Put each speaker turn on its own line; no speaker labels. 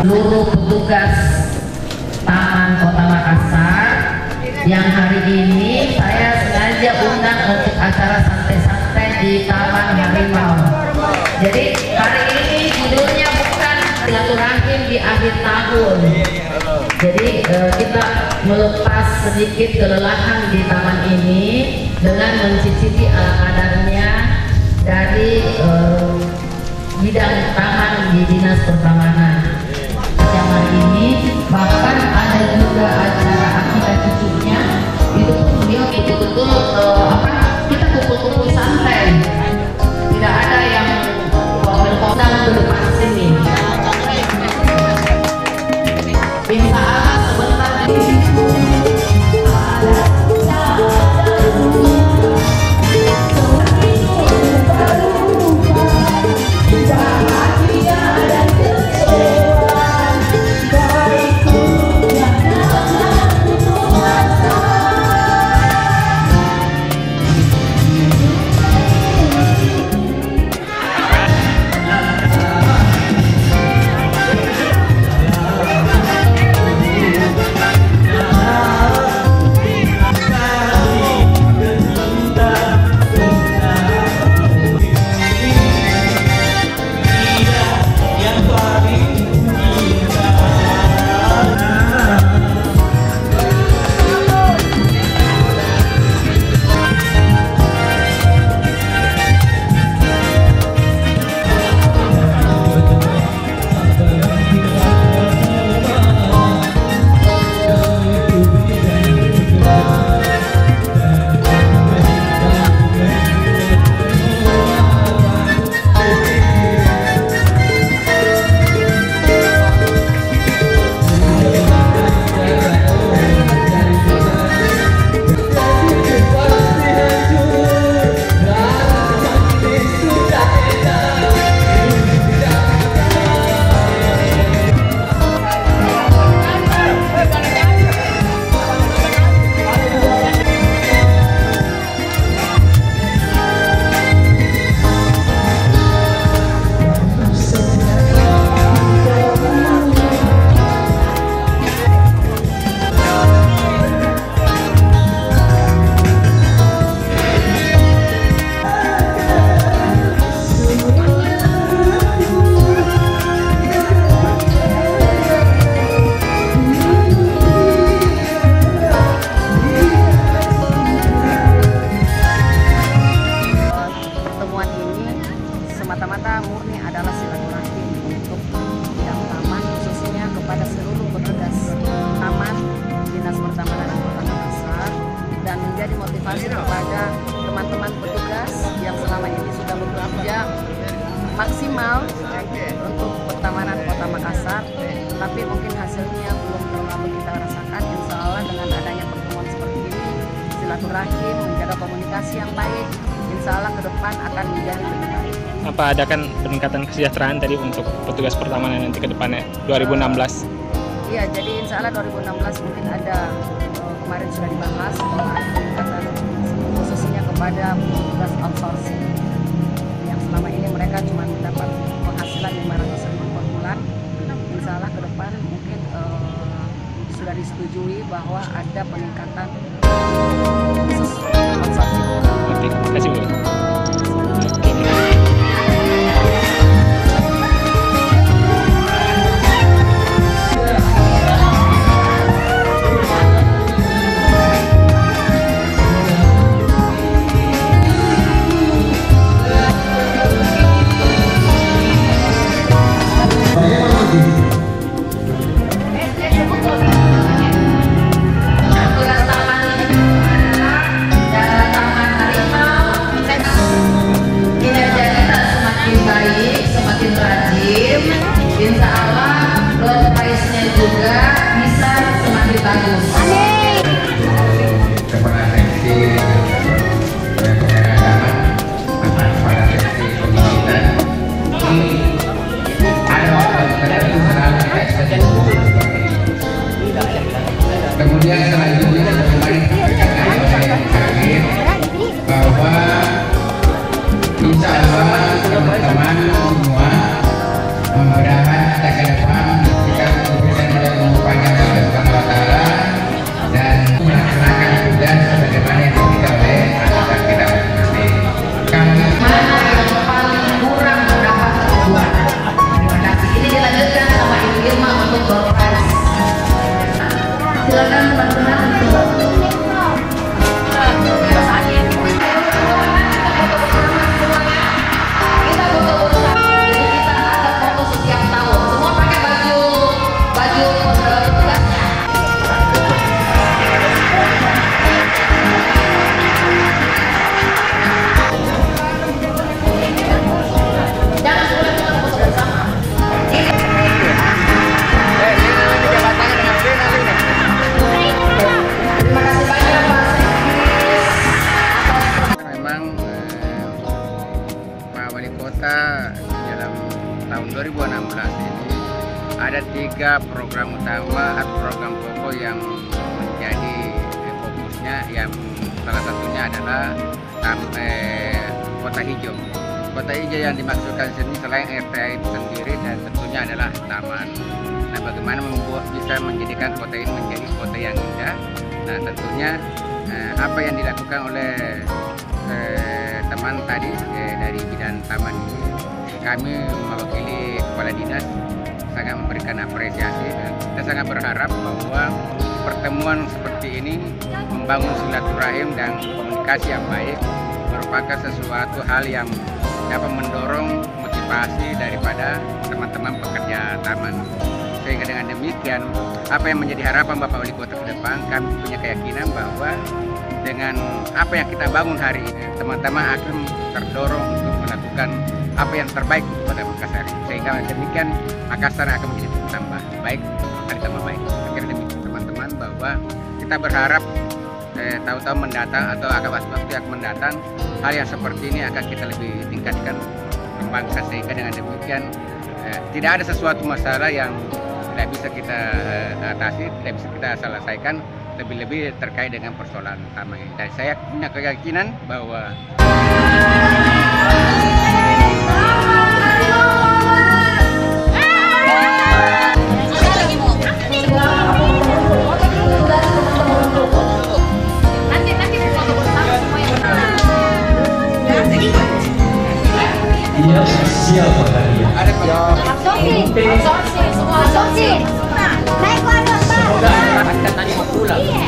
Seluruh petugas Taman Kota Makassar yang hari ini saya sengaja undang untuk acara santai-santai di Taman Harimau. Jadi hari ini judulnya bukan silaturahim di akhir tahun. Jadi kita melepas sedikit kelelahan di taman ini dengan mencicipi ala kadarnya dari bidang taman di Dinas Pertamanan. Yang hari ini bahkan ada juga acara akhirnya cucunya, itu pun beliau betul-betul kita kumpul-kumpul santai, tidak ada yang berkondang ke depan sini. Bisa sebentar semata-mata murni adalah silaturahim untuk bidang taman, khususnya kepada seluruh petugas taman Dinas Pertamanan Kota Makassar, dan menjadi motivasi kepada teman-teman petugas yang selama ini sudah bekerja maksimal untuk pertamanan Kota Makassar, tapi mungkin hasilnya belum terlalu kita rasakan. Insya Allah dengan adanya pertemuan seperti ini, silaturahim, menjaga komunikasi yang baik, insya Allah ke depan akan menjadi lebih baik.
Apa ada kan peningkatan kesejahteraan tadi untuk petugas pertamanan nanti ke depannya 2016?
Iya, jadi insya Allah 2016 mungkin ada, kemarin sudah dibahas peningkatan khususnya kepada petugas outsourcing yang selama ini mereka cuma mendapat penghasilan 500.000 per bulan. Insya Allah ke depan mungkin sudah disetujui bahwa ada peningkatan khusus outsourcing.
Oke, terima kasih Bu.
Aturan taman ini adalah silakan teman-teman untuk
dalam tahun 2016 ini ada 3 program utama atau program pokok yang menjadi fokusnya, yang salah satunya adalah kota hijau. Kota hijau yang dimaksudkan sini selain RTA itu sendiri dan tentunya adalah taman. Nah, bagaimana bisa menjadikan kota ini menjadi kota yang indah? Nah, tentunya apa yang dilakukan oleh teman tadi dari bidang taman ini, kami mewakili kepala dinas sangat memberikan apresiasi, dan kita sangat berharap bahwa pertemuan seperti ini membangun silaturahim dan komunikasi yang baik merupakan sesuatu hal yang dapat mendorong motivasi daripada teman-teman pekerja taman. Sehingga dengan demikian, apa yang menjadi harapan Bapak Wali Kota ke depan, kami punya keyakinan bahwa dengan apa yang kita bangun hari ini, teman-teman akan terdorong untuk melakukan apa yang terbaik pada Makassar. Sehingga demikian Makassar akan menjadi tambah baik, tambah baik. Akhirnya demikian teman-teman, bahwa kita berharap tahun-tahun mendatang atau waktu yang mendatang, hal yang seperti ini akan kita lebih tingkatkan, kembangkan, sehingga dengan demikian tidak ada sesuatu masalah yang tidak bisa kita atasi, tidak bisa kita selesaikan, lebih-lebih terkait dengan persoalan taman ini. Dan saya punya keyakinan bahwa
siapa kalian?
ada
Absorpsi, semua absorpsi. Naik warna, Pak. Semoga tadi mau pulang.